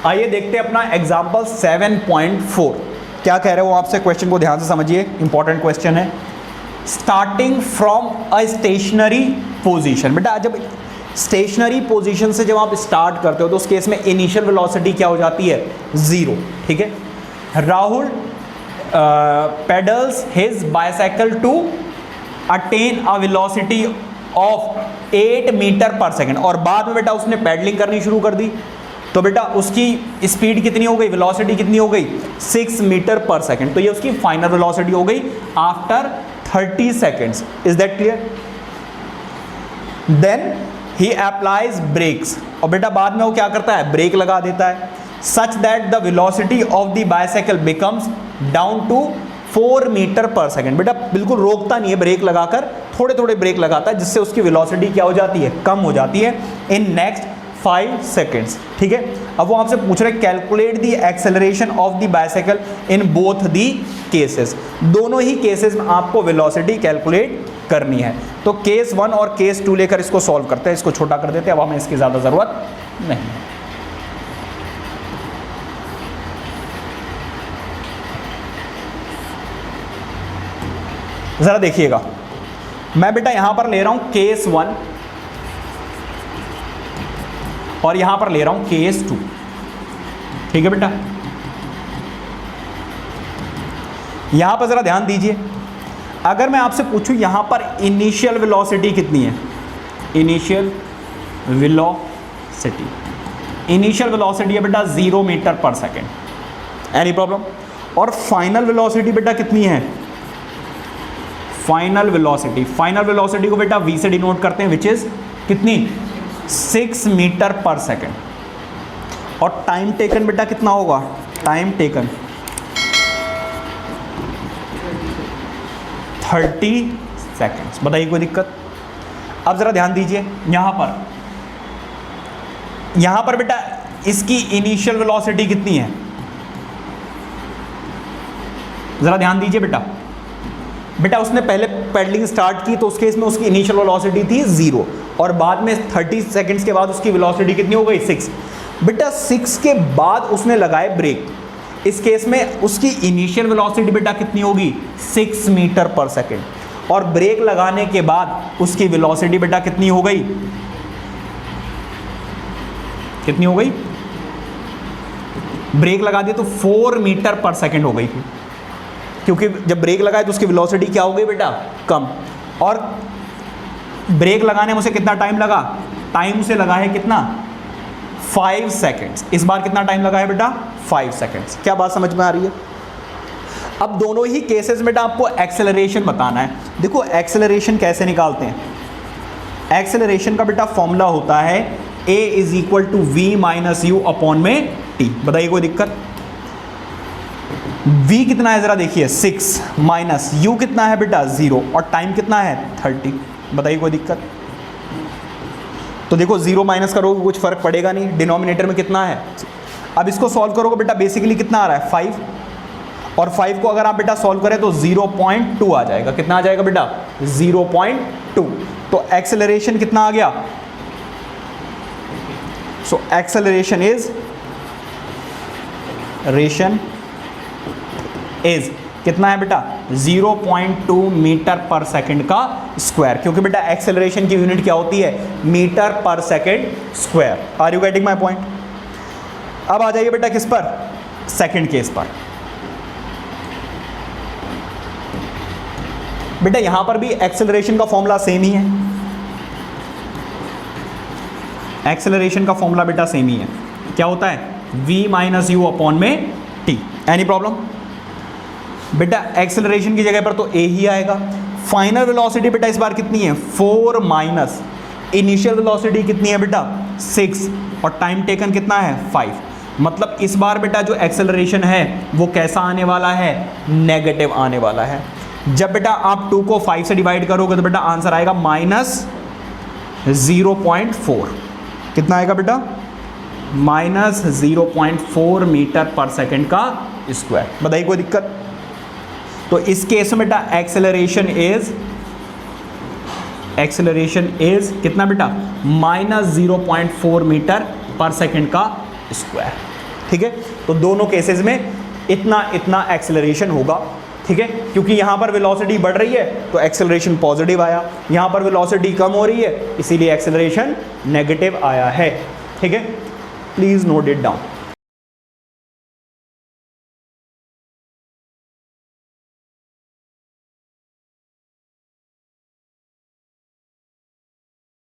आइए देखते हैं अपना एग्जाम्पल 7.4 क्या कह रहे हो आपसे। क्वेश्चन को ध्यान से समझिए, इंपॉर्टेंट क्वेश्चन है। Starting from a stationary position, बेटा जब स्टेशनरी पोजीशन से जब आप स्टार्ट करते हो तो उस केस में इनिशियल वेलोसिटी क्या हो जाती है, 0। ठीक है। Rahul pedals his bicycle to attain a velocity of 8 metre per second, और बाद में बेटा उसने पैडलिंग करनी शुरू कर दी, तो बेटा उसकी स्पीड कितनी हो गई, वेलोसिटी कितनी हो गई, 6 मीटर पर सेकेंड। तो ये उसकी फाइनल वेलोसिटी हो गई after 30 seconds. Is that clear? Then he applies brakes, और बेटा बाद में वो क्या करता है, ब्रेक लगा देता है, such that the velocity of the bicycle becomes down to 4 metre per second. बेटा बिल्कुल रोकता नहीं है, ब्रेक लगाकर थोड़े थोड़े ब्रेक लगाता है, जिससे उसकी वेलोसिटी क्या हो जाती है, कम हो जाती है इन नेक्स्ट 5 सेकेंड्स। ठीक है। अब वो आपसे पूछ रहे calculate the acceleration of the bicycle in both the cases. दोनों ही केसेस में आपको वेलोसिटी कैलकुलेट करनी है। तो केस 1 और केस 2 लेकर इसको सॉल्व करते हैं। इसको छोटा कर देते हैं, अब हमें इसकी ज़्यादा ज़रूरत नहीं है। ज़रा देखिएगा, मैं बेटा यहां पर ले रहा हूं केस 1 और यहां पर ले रहा हूं केस 2। ठीक है बेटा, यहां पर ज़रा ध्यान दीजिए। अगर मैं आपसे पूछूं यहां पर इनिशियल वेलोसिटी कितनी है, इनिशियल वेलोसिटी, इनिशियल वेलोसिटी है बेटा 0 metre per second, any problem? और फाइनल वेलोसिटी बेटा कितनी है, फाइनल वेलोसिटी, फाइनल वेलोसिटी को बेटा v से डिनोट करते हैं, विच इज कितनी, 6 मीटर पर सेकेंड। और टाइम टेकन बेटा कितना होगा, टाइम टेकन 30 सेकेंड्स। बताइए कोई दिक्कत? अब जरा ध्यान दीजिए, यहां पर बेटा इसकी इनिशियल वेलोसिटी कितनी है, जरा ध्यान दीजिए बेटा। बेटा उसने पहले पैडलिंग स्टार्ट की तो उस केस में उसकी इनिशियल वेलोसिटी थी 0, और बाद में 30 सेकंड्स के बाद उसकी वेलोसिटी कितनी हो गई, 6। बेटा 6 के बाद उसने लगाए ब्रेक, इस केस में उसकी इनिशियल वेलोसिटी बेटा कितनी होगी, 6 मीटर पर सेकेंड, और ब्रेक लगाने के बाद उसकी वेलोसिटी बेटा कितनी हो गई, कितनी हो गई, ब्रेक लगा दिया तो 4 मीटर पर सेकेंड हो गई थी, क्योंकि जब ब्रेक लगाए तो उसकी वेलोसिटी क्या हो गई बेटा, कम। और ब्रेक लगाने में उसे कितना टाइम लगा, टाइम उसे लगा है कितना, 5 सेकेंड्स। इस बार कितना टाइम लगा है बेटा, 5 सेकेंड्स। क्या बात समझ में आ रही है? अब दोनों ही केसेस में बेटा आपको एक्सेलरेशन बताना है। देखो एक्सेलरेशन कैसे निकालते हैं, एक्सेलरेशन का बेटा फॉर्मूला होता है a = v - u अपॉन में t। बताइए कोई दिक्कत? v कितना है जरा देखिए, 6 माइनस u कितना है बेटा, 0, और टाइम कितना है, 30। बताइए कोई दिक्कत? तो देखो 0 माइनस करोगे कुछ फर्क पड़ेगा नहीं, डिनोमिनेटर में कितना है। अब इसको सॉल्व करोगे बेटा, बेसिकली कितना आ रहा है, 5, और 5 को अगर आप बेटा सॉल्व करें तो 0.2 आ जाएगा। कितना आ जाएगा बेटा, 0.2। तो एक्सेलरेशन कितना आ गया, सो एक्सेलरेशन इज कितना है बेटा, 0.2 मीटर पर सेकेंड का स्क्वायर, क्योंकि बेटा एक्सेलरेशन की यूनिट क्या होती है, metre per second square. Are you getting my point? अब आ जाइए बेटा किस पर, सेकेंड केस पर। बेटा यहां पर भी एक्सेलरेशन का फॉर्मूला सेम ही है, एक्सेलरेशन का फॉर्मूला बेटा सेम ही है। क्या होता है, v - u अपॉन में t। Any problem? बेटा एक्सेलरेशन की जगह पर तो a ही आएगा। फाइनल वेलोसिटी बेटा इस बार कितनी है, 4 माइनस इनिशियल वेलोसिटी कितनी है बेटा, 6, और टाइम टेकन कितना है, 5। मतलब इस बार बेटा जो एक्सेलरेशन है वो कैसा आने वाला है, नेगेटिव आने वाला है। जब बेटा आप 2 को 5 से डिवाइड करोगे तो बेटा आंसर आएगा -0.4। कितना आएगा बेटा, -0.4 मीटर पर सेकेंड का स्क्वायर। बताइए कोई दिक्कत? तो इस केस में बेटा एक्सेलरेशन इज कितना बेटा, -0.4 मीटर पर सेकेंड का स्क्वायर। ठीक है। तो दोनों केसेस में इतना इतना एक्सेलरेशन होगा, ठीक है, क्योंकि यहाँ पर वेलोसिटी बढ़ रही है तो एक्सेलरेशन पॉजिटिव आया, यहाँ पर वेलोसिटी कम हो रही है इसीलिए एक्सेलरेशन नेगेटिव आया है, ठीक है। Please note it down.